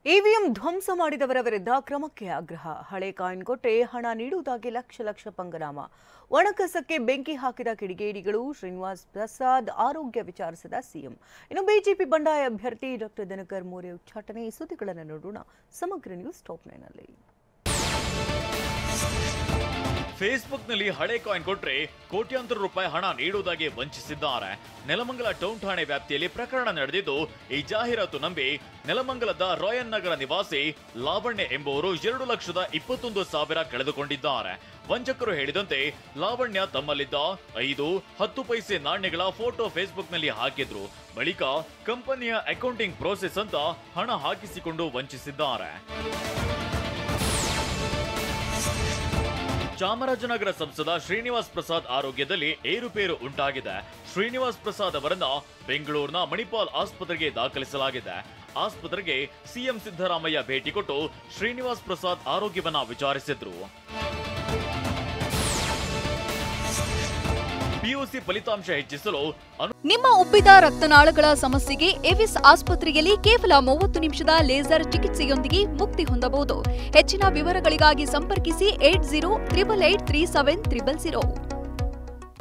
EVM ಧ್ವಂಸ ಮಾಡಿದವರ ವಿರುದ್ಧ ಕ್ರಮಕ್ಕೆ ಆಗ್ರಹ. ಹಳೆ ಕಾಯಿನ್ ಕೊಟ್ಟರೆ ಹಣ ನೀಡುವುದಾಗಿ ಲಕ್ಷ ಪಂಗನಾಮ. ಒಣಕಸಕ್ಕೆ ಬೆಂಕಿ ಹಾಕಿದ ಕಿಡಿಗೇಡಿಗಳು. ಶ್ರೀನಿವಾಸ್ ಪ್ರಸಾದ್ ಆರೋಗ್ಯ ವಿಚಾರಿಸಿದ ಸಿಎಂ. ಇನ್ನು ಬಿಜೆಪಿ ಬಂಡಾಯ ಅಭ್ಯರ್ಥಿ ಡಾಕ್ಟರ್ ದಿನಕರ್ ಮೋರೆ ಉಚ್ಚಾಟನೆ. ಸುದ್ದಿಗಳನ್ನು ನೋಡೋಣ ಸಮಗ್ರ ನ್ಯೂಸ್ ಟಾಪ್ 9 ನಲ್ಲಿ. ಫೇಸ್ಬುಕ್ನಲ್ಲಿ ಹಳೆ ಕಾಯಿನ್ ಕೊಟ್ರೆ ಕೋಟ್ಯಾಂತರ ರೂಪಾಯಿ ಹಣ ನೀಡುವುದಾಗಿ ವಂಚಿಸಿದ್ದಾರೆ. ನೆಲಮಂಗಲ ಟೌನ್ ಠಾಣೆ ವ್ಯಾಪ್ತಿಯಲ್ಲಿ ಪ್ರಕರಣ ನಡೆದಿದ್ದು, ಈ ಜಾಹೀರಾತು ನಂಬಿ ನೆಲಮಂಗಲದ ರಾಯನ್ ನಗರ ನಿವಾಸಿ ಲಾವಣ್ಯ ಎಂಬುವರು 2,21,000 ಕಳೆದುಕೊಂಡಿದ್ದಾರೆ. ವಂಚಕರು ಹೇಳಿದಂತೆ ಲಾವಣ್ಯ ತಮ್ಮಲ್ಲಿದ್ದ 5, 10 ಪೈಸೆ ನಾಣ್ಯಗಳ ಫೋಟೋ ಫೇಸ್ಬುಕ್ನಲ್ಲಿ ಹಾಕಿದ್ರು. ಬಳಿಕ ಕಂಪನಿಯ ಅಕೌಂಟಿಂಗ್ ಪ್ರೋಸೆಸ್ ಅಂತ ಹಣ ಹಾಕಿಸಿಕೊಂಡು ವಂಚಿಸಿದ್ದಾರೆ. ಚಾಮರಾಜನಗರ ಸಂಸದ ಶ್ರೀನಿವಾಸ್ ಪ್ರಸಾದ್ ಆರೋಗ್ಯದಲ್ಲಿ ಏರುಪೇರು ಉಂಟಾಗಿದೆ. ಶ್ರೀನಿವಾಸ್ ಪ್ರಸಾದ್ ಅವರನ್ನ ಬೆಂಗಳೂರಿನ ಮಣಿಪಾಲ್ ಆಸ್ಪತ್ರೆಗೆ ದಾಖಲಿಸಲಾಗಿದೆ. ಆಸ್ಪತ್ರೆಗೆ ಸಿಎಂ ಸಿದ್ದರಾಮಯ್ಯ ಭೇಟಿ ಕೊಟ್ಟು ಶ್ರೀನಿವಾಸ್ ಪ್ರಸಾದ್ ಆರೋಗ್ಯವನ್ನ ವಿಚಾರಿಸಿದ್ರು. ಪಿಯುಸಿ ಫಲಿತಾಂಶ ಹೆಚ್ಚಿಸಲು ನಿಮ್ಮ ಉಬ್ಬಿದ ರಕ್ತನಾಳಗಳ ಸಮಸ್ಯೆಗೆ ಎವಿಸ್ ಆಸ್ಪತ್ರೆಯಲ್ಲಿ ಕೇವಲ 30 ನಿಮಿಷದ ಲೇಸರ್ ಚಿಕಿತ್ಸೆಯೊಂದಿಗೆ ಮುಕ್ತಿ ಹೊಂದಬಹುದು. ಹೆಚ್ಚಿನ ವಿವರಗಳಿಗಾಗಿ ಸಂಪರ್ಕಿಸಿ 8088837300.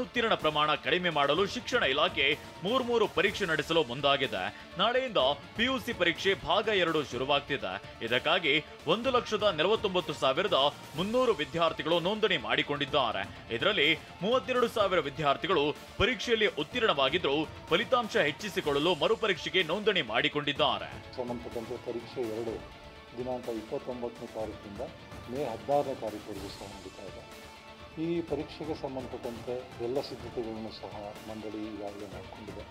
ಉತ್ತೀರ್ಣ ಪ್ರಮಾಣ ಕಡಿಮೆ ಮಾಡಲು ಶಿಕ್ಷಣ ಇಲಾಖೆ 3 ಪರೀಕ್ಷೆ ನಡೆಸಲು ಮುಂದಾಗಿದೆ. ನಾಳೆಯಿಂದ ಪಿಯುಸಿ ಪರೀಕ್ಷೆ ಭಾಗ 2 ಶುರುವಾಗ್ತಿದೆ. ಇದಕ್ಕಾಗಿ 1,49,300 ವಿದ್ಯಾರ್ಥಿಗಳು ನೋಂದಣಿ ಮಾಡಿಕೊಂಡಿದ್ದಾರೆ. ಇದರಲ್ಲಿ 32,000 ವಿದ್ಯಾರ್ಥಿಗಳು ಪರೀಕ್ಷೆಯಲ್ಲಿ ಉತ್ತೀರ್ಣವಾಗಿದ್ದರೂ ಫಲಿತಾಂಶ ಹೆಚ್ಚಿಸಿಕೊಳ್ಳಲು ಮರುಪರೀಕ್ಷೆಗೆ ನೋಂದಣಿ ಮಾಡಿಕೊಂಡಿದ್ದಾರೆ. ಸಂಬಂಧಪಟ್ಟಂತೆ ಪರೀಕ್ಷೆ 2 ದಿನಾಂಕ 29ನೇ ತಾರೀಕಿನಿಂದ ಮೇ 16ನೇ ತಾರೀಕುವರೆಗೂ ಸಹ ನಡೀತಾ ಇದೆ. ಈ ಪರೀಕ್ಷೆಗೆ ಸಂಬಂಧಪಟ್ಟಂತೆ ಎಲ್ಲ ಸಿದ್ಧತೆಗಳನ್ನು ಸಹ ಮಂಡಳಿ ಈಗಾಗಲೇ ಮಾಡಿಕೊಂಡಿದೆ.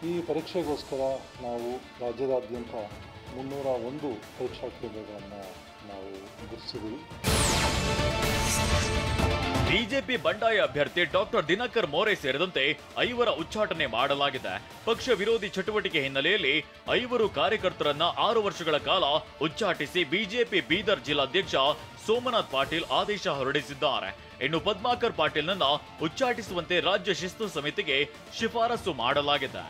ಈ ಪರೀಕ್ಷೆಗೋಸ್ಕರ ನಾವು ರಾಜ್ಯದಾದ್ಯಂತ 301 ಪರೀಕ್ಷಾ ಕೇಂದ್ರಗಳನ್ನು ನಾವು ಗುರುತಿಸಿದ್ದೀವಿ. ಬಿಜೆಪಿ ಬಂಡಾಯ ಅಭ್ಯರ್ಥಿ ಡಾಕ್ಟರ್ ದಿನಕರ್ ಮೋರೆ ಸೇರಿದಂತೆ 5 ಉಚ್ಚಾಟನೆ ಮಾಡಲಾಗಿದೆ. ಪಕ್ಷ ವಿರೋಧಿ ಚಟುವಟಿಕೆ ಹಿನ್ನೆಲೆಯಲ್ಲಿ 5 ಕಾರ್ಯಕರ್ತರನ್ನ 6 ವರ್ಷಗಳ ಕಾಲ ಉಚ್ಚಾಟಿಸಿ ಬಿಜೆಪಿ ಬೀದರ್ ಜಿಲ್ಲಾಧ್ಯಕ್ಷ ಸೋಮನಾಥ್ ಪಾಟೀಲ್ ಆದೇಶ ಹೊರಡಿಸಿದ್ದಾರೆ. ಇನ್ನು ಪದ್ಮಾಕರ್ ಪಾಟೀಲ್ನನ್ನ ಉಚ್ಚಾಟಿಸುವಂತೆ ರಾಜ್ಯ ಶಿಸ್ತು ಸಮಿತಿಗೆ ಶಿಫಾರಸು ಮಾಡಲಾಗಿದೆ.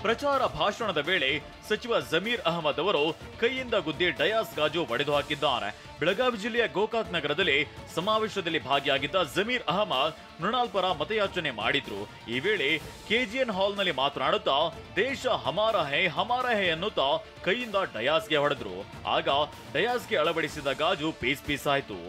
ಪ್ರಚಾರ ಭಾಷಣದ ವೇಳೆ ಸಚಿವ ಜಮೀರ್ ಅಹಮದ್ ಅವರು ಕೈಯಿಂದ ಗುದ್ದಿ ಡಯಾಸ್ ಗಾಜು ಒಡೆದು ಹಾಕಿದ್ದಾರೆ. ಬೆಳಗಾವಿ ಜಿಲ್ಲೆಯ ಗೋಕಾಕ್ ನಗರದಲ್ಲಿ ಸಮಾವೇಶದಲ್ಲಿ ಭಾಗಿಯಾಗಿದ್ದ ಜಮೀರ್ ಅಹಮದ್ ಮೃಣಾಲ್ ಪರ ಮತಯಾಚನೆ ಮಾಡಿದ್ರು. ಈ ವೇಳೆ ಕೆಜಿಎನ್ ಹಾಲ್ನಲ್ಲಿ ಮಾತನಾಡುತ್ತಾ ದೇಶ ಹಮಾರ ಹೇ ಅನ್ನುತ್ತಾ ಕೈಯಿಂದ ಡಯಾಸ್ಗೆ ಹೊಡೆದ್ರು. ಆಗ ಡಯಾಸ್ಗೆ ಅಳವಡಿಸಿದ ಗಾಜು ಪೀಸ್ ಆಯಿತು.